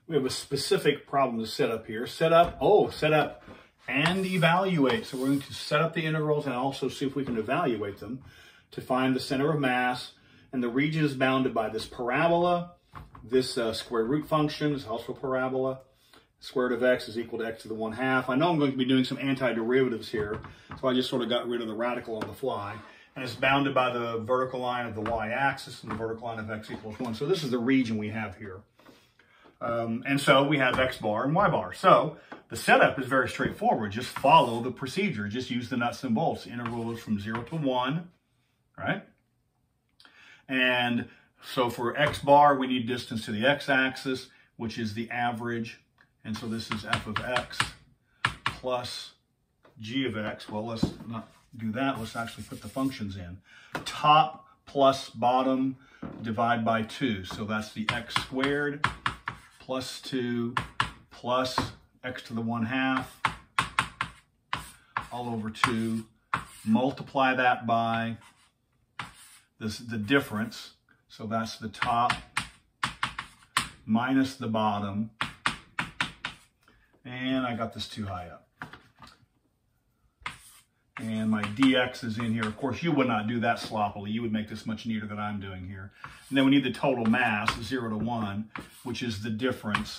we have a specific problem to set up here. Set up and evaluate. So we're going to set up the integrals and also see if we can evaluate them to find the center of mass. And the region is bounded by this parabola, this square root function is also a parabola. Square root of x is equal to x to the 1/2. I know I'm going to be doing some antiderivatives here, so I just sort of got rid of the radical on the fly. And it's bounded by the vertical line of the y-axis and the vertical line of x equals 1. So this is the region we have here. And so we have x bar and y bar. So the setup is very straightforward. Just follow the procedure. Just use the nuts and bolts. Integral is from 0 to 1, right? And so for x bar, we need distance to the x-axis, which is the average. And so this is f of x plus g of x. Well, let's not do that. Let's actually put the functions in. Top plus bottom divide by 2. So that's the x squared plus 2 plus x to the 1/2 all over 2. Multiply that by the difference. So that's the top minus the bottom. And I got this too high up. And my dx is in here. Of course, you would not do that sloppily. You would make this much neater than I'm doing here. And then we need the total mass, 0 to 1, which is the difference.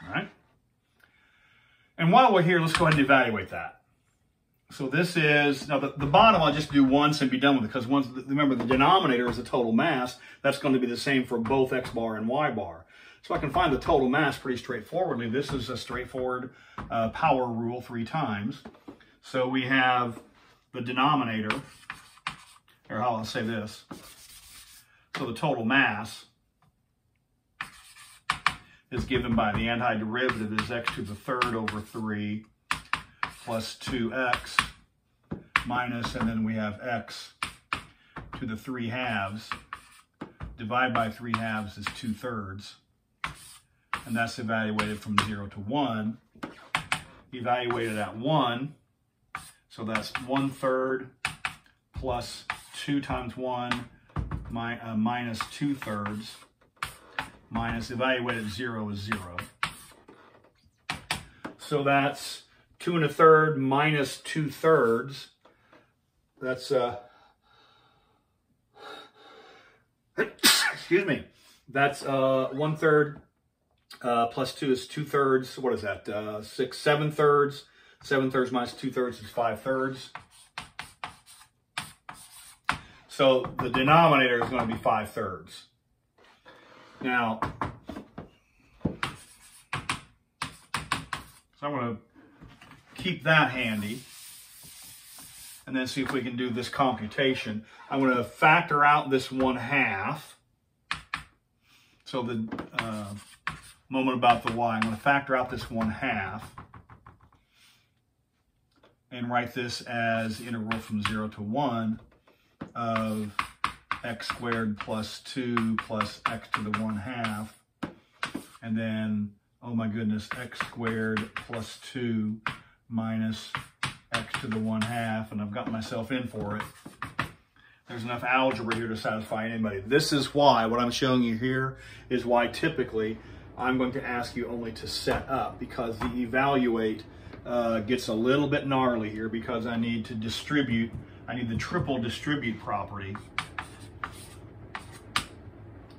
All right. And while we're here, let's go ahead and evaluate that. So this is, now the bottom I'll just do once and be done with it, because once, remember the denominator is the total mass. That's going to be the same for both x bar and y bar. So I can find the total mass pretty straightforwardly. This is a straightforward power rule 3 times. So we have the denominator, or I'll say this. So the total mass is given by the antiderivative is x to the 3rd over 3 plus 2x minus, and then we have x to the 3/2. Divide by 3/2 is 2/3. And that's evaluated from 0 to 1. Evaluated at 1. So that's 1/3 plus 2 times 1 minus 2/3. Minus evaluated at 0 is 0. So that's 2 1/3 minus 2/3. That's, excuse me, that's 1/3 plus 2 is 2/3. What is that? 7/3. 7/3 minus 2/3 is 5/3. So the denominator is going to be 5/3. Now, so I'm going to keep that handy and then see if we can do this computation. I'm going to factor out this 1/2. So the moment about the y, I'm going to factor out this 1/2 and write this as integral from 0 to 1 of x squared plus 2 plus x to the 1/2. And then, oh my goodness, x squared plus 2 minus x to the 1/2, and I've got myself in for it. There's enough algebra here to satisfy anybody. This is why, what I'm showing you here is why typically I'm going to ask you only to set up, because the evaluate gets a little bit gnarly here because I need to distribute. I need the triple distribute property.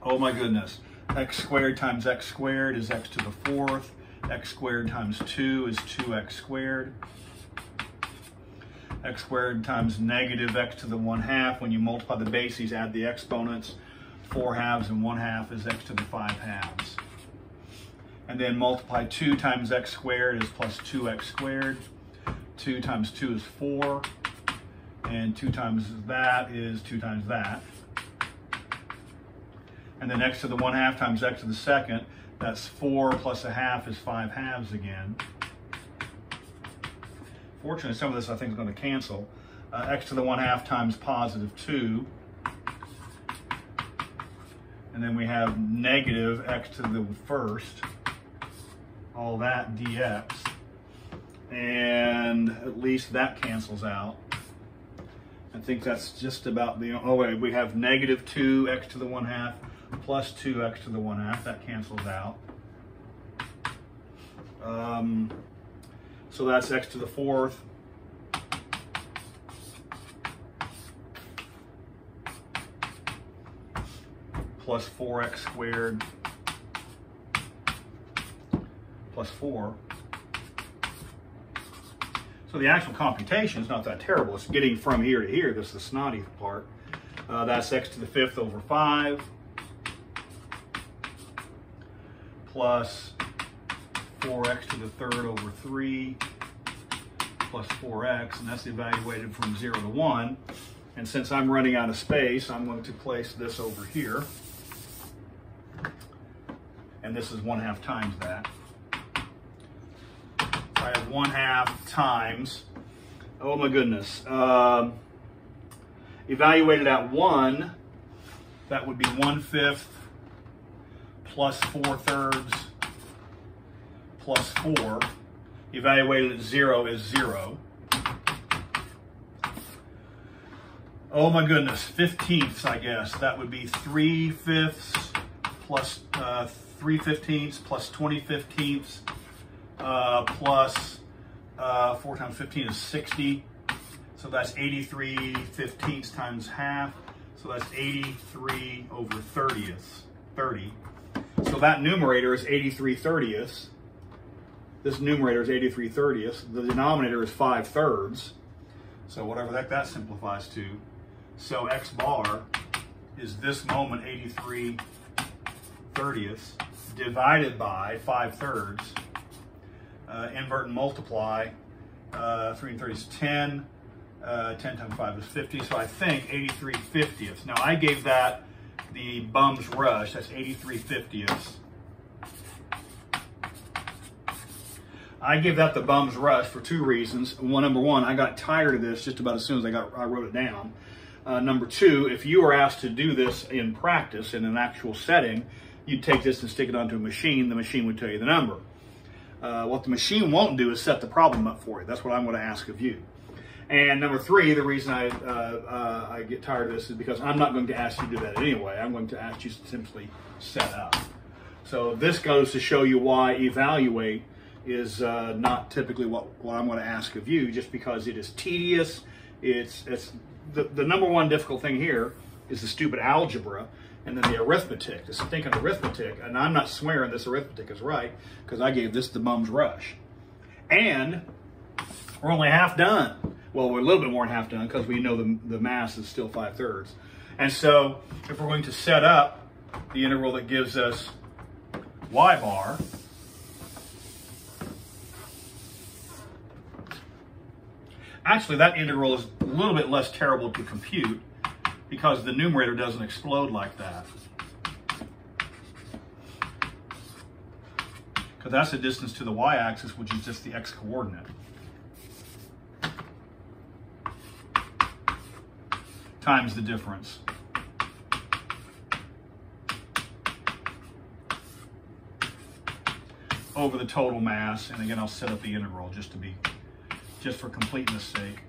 Oh my goodness. X squared times x squared is x to the 4th. X squared times 2 is 2x squared. X squared times negative x to the 1/2. When you multiply the bases, add the exponents. 4/2 and 1/2 is x to the 5/2. And then multiply 2 times x squared is plus 2x squared. 2 times 2 is 4. And 2 times that is 2 times that. And then x to the 1/2 times x to the 2nd, that's 4 plus 1/2 is 5/2 again. Fortunately, some of this I think is going to cancel. X to the 1/2 times positive 2. And then we have negative x to the 1st. All that dx. And at least that cancels out. I think that's just about the, oh wait, we have negative 2x to the 1/2 plus 2x to the 1/2. That cancels out. So that's x to the 4th. Plus 4x squared plus 4. So the actual computation is not that terrible. It's getting from here to here. This is the snotty part. That's x to the 5th over 5 plus 4x to the 3rd over 3 plus 4x, and that's evaluated from 0 to 1. And since I'm running out of space, I'm going to place this over here. And this is 1/2 times that. I have 1/2 times, oh my goodness, evaluated at 1, that would be 1/5 plus 4/3 plus 4. Evaluated at 0 is 0. Oh my goodness, 15ths, I guess. That would be 3/5 plus 3/15 plus 20/15 plus 4 times 15 is 60. So that's 83/15 times half. So that's 83 over 30. So that numerator is 83/30. This numerator is 83/30. The denominator is 5/3. So whatever that simplifies to. So x bar is this moment 83/30 divided by 5/3. Invert and multiply. 3 and 30 is 10. 10 times 5 is 50. So I think 83/50. Now I gave that the bum's rush. That's 83/50. I gave that the bum's rush for 2 reasons. Number one, I got tired of this just about as soon as I wrote it down. Number 2, if you were asked to do this in practice, in an actual setting, you'd take this and stick it onto a machine. The machine would tell you the number. What the machine won't do is set the problem up for you. That's what I'm going to ask of you. And number 3, the reason I get tired of this is because I'm not going to ask you to do that anyway. I'm going to ask you to simply set up. So this goes to show you why evaluate is not typically what I'm going to ask of you, just because it is tedious. It's the number one difficult thing here is the stupid algebra, and then the arithmetic, the stinking arithmetic. And I'm not swearing this arithmetic is right, because I gave this the bum's rush. And we're only half done. Well, we're a little bit more than half done, because we know the mass is still 5/3. And so if we're going to set up the integral that gives us y bar, actually that integral is a little bit less terrible to compute, because the numerator doesn't explode like that. Because that's the distance to the y-axis, which is just the x-coordinate. Times the difference. Over the total mass, and again I'll set up the integral just for completeness sake.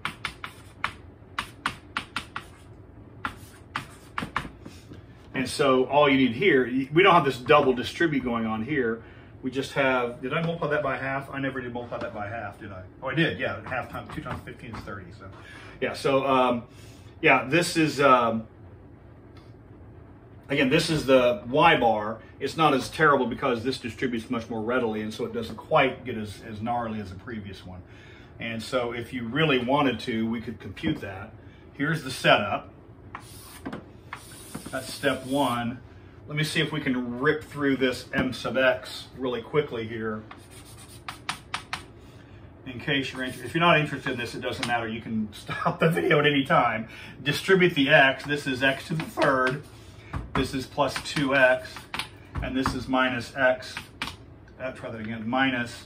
And so all you need here, we don't have this double distribute going on here. We just have, did I multiply that by half? I never did multiply that by half, did I? Oh, I did, yeah, half times 2 times 15 is 30. So, yeah, so, yeah, this is, again, this is the y bar. It's not as terrible because this distributes much more readily, and so it doesn't quite get as gnarly as the previous one. And so if you really wanted to, we could compute that. Here's the setup. That's step 1. Let me see if we can rip through this m sub x really quickly here. In case you're interested. If you're not interested in this, it doesn't matter. You can stop the video at any time. Distribute the x. This is x to the 3rd. This is plus 2x. And this is minus x. Try that again. Minus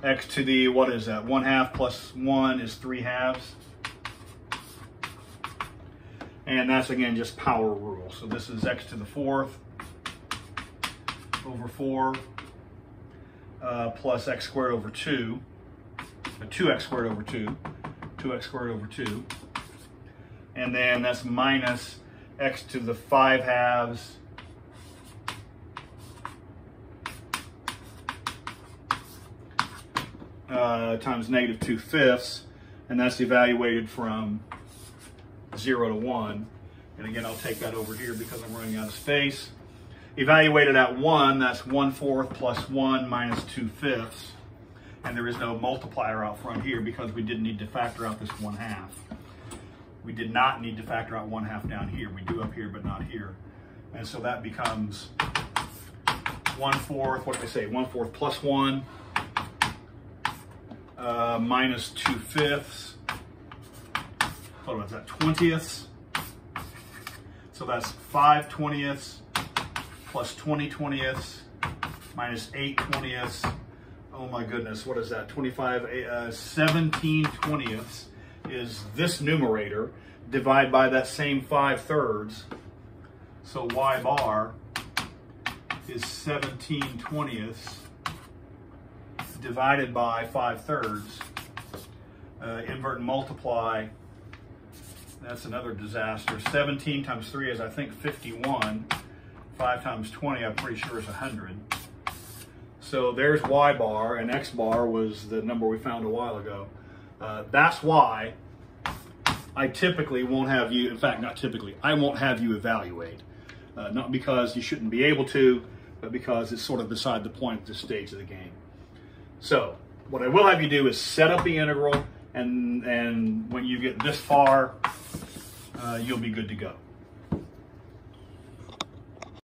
x to the, what is that? 1/2 plus 1 is 3/2. And that's, again, just power rule. So this is x to the 4th over 4 plus x squared over 2, 2x squared over 2, to 2x squared over 2. And then that's minus x to the 5/2 times negative 2/5, and that's evaluated from 0 to 1. And again, I'll take that over here because I'm running out of space. Evaluated at 1, that's 1/4 plus 1 minus 2/5. And there is no multiplier out front here because we didn't need to factor out this 1/2. We did not need to factor out 1/2 down here. We do up here, but not here. And so that becomes 1/4, what did I say? 1/4 plus 1 minus 2/5. What was that? 20ths. So that's 5/20ths plus 20/20ths minus 8/20ths. Oh my goodness, what is that? 17/20ths is this numerator divided by that same 5/3. So y bar is 17/20ths divided by 5/3. Invert and multiply. That's another disaster. 17 times 3 is, I think, 51. 5 times 20, I'm pretty sure, is 100. So there's y bar, and x bar was the number we found a while ago. That's why I typically won't have you, in fact, not typically, I won't have you evaluate. Not because you shouldn't be able to, but because it's sort of beside the point at this stage of the game. So what I will have you do is set up the integral, and when you get this far, you'll be good to go.